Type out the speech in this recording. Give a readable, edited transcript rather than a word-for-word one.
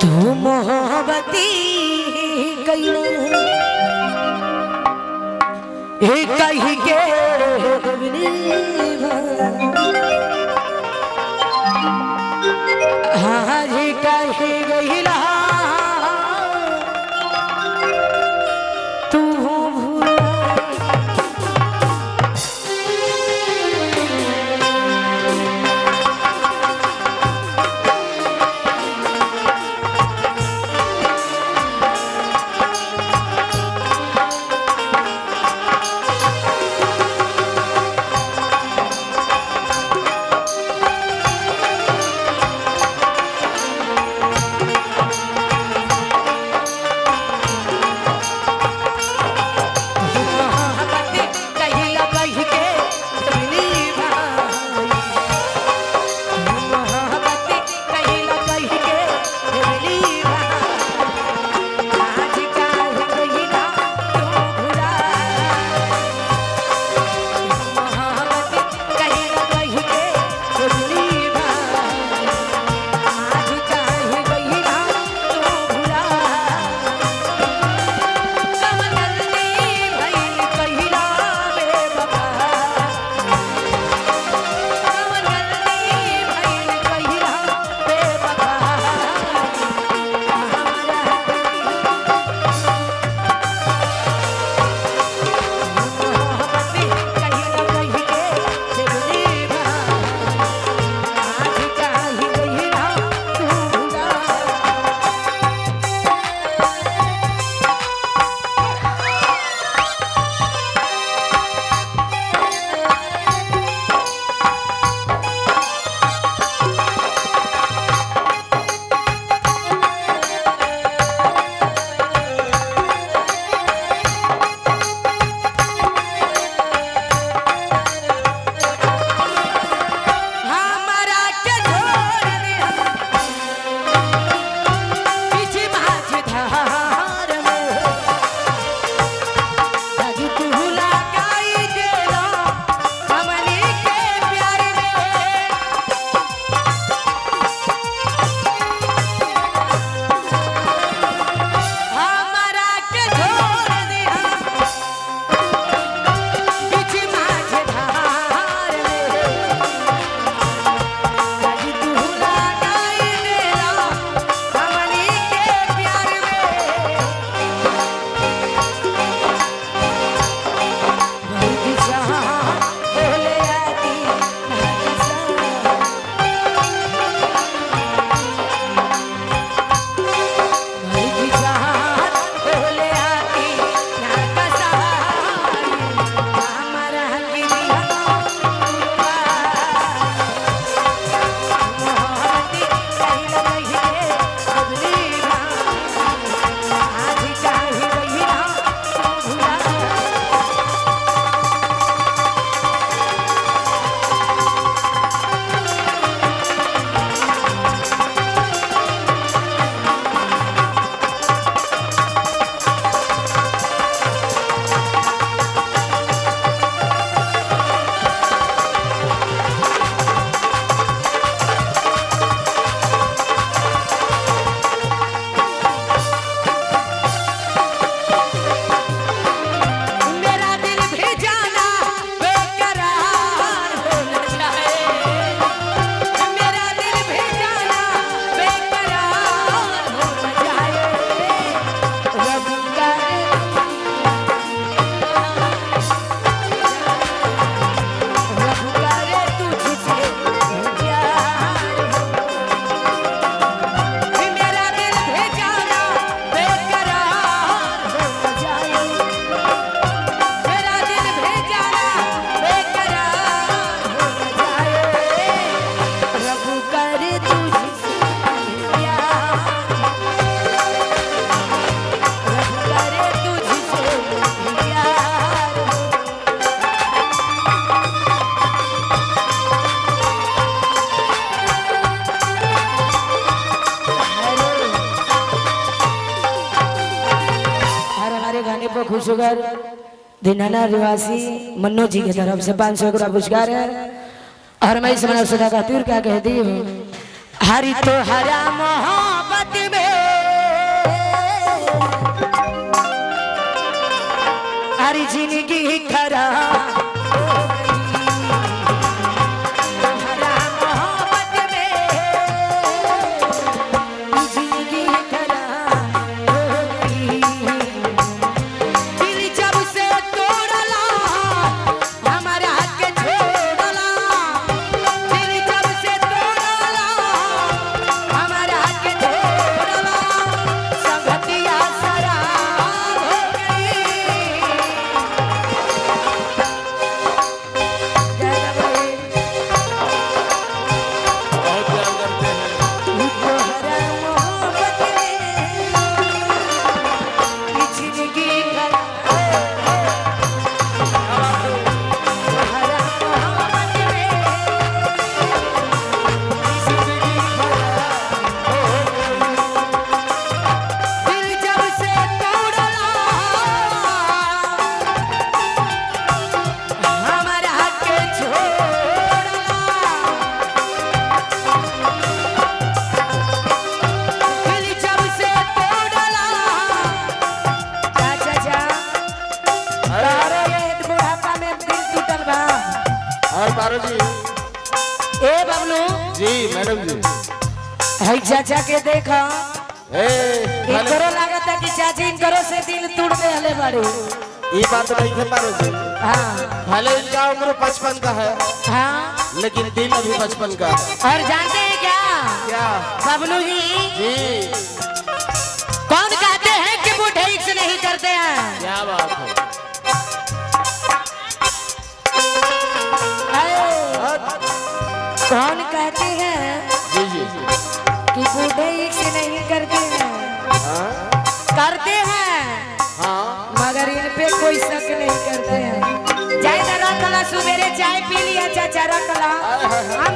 तू मोहब्बती कहीं कहीं के हाँ जी कहीं गई तू खुशगर दिनाना रिवासी मन्नो जी की तरफ से 500 का पुरस्कार है। और मैं इस मानव सदा का तीर क्या कहती हूँ, हरि तो हरा मोहब्बत में हमारी जिंदगी खराब हो गई। तुम्हारा मोहब्बत में जिंदगी खराब हो गई। दिल जब से तोड़ला हमारा के छोड़ला, दिल जब से तोड़ला हमारा के छोड़ला, संगतिया शराब हो गई। बहुत प्यार करते हैं। तोहरा मोहब्बत में जिंदगी खराब हो गई। तोहरा मोहब्बत में जिंदगी खराब हो गई। दिल जब से तोड़ला हमारा के छोड़ला, दिल जब से तोड़ला। चाचा तारे ये बुढ़ापा में दिल टूटल बा। और पारो जी। ए बबलू जी मैडम जी। हई चाचा के देखा, ए इनकरो लागत है कि चाची इनकरो से दिल टूट दे हले बाड़ी। ये बात नहीं है पारो जी। हाँ भले इनका उम्र 55 का है हाँ। लेकिन दिल अभी 55 का है। और जानते हैं क्या क्या बबलू जी, जी? कौन कहते हैं कि बूढ़े इश्क नहीं करते हैं? क्या बात है। कौन कहते हैं जी जी। कि बूढ़े इश्क नहीं करते हैं? हाँ करते हैं हाँ। मगर इन पे कोई शक नहीं करते हैं। चाय रखला, सुबेरे चाय पी लिया चाचा रखला, हम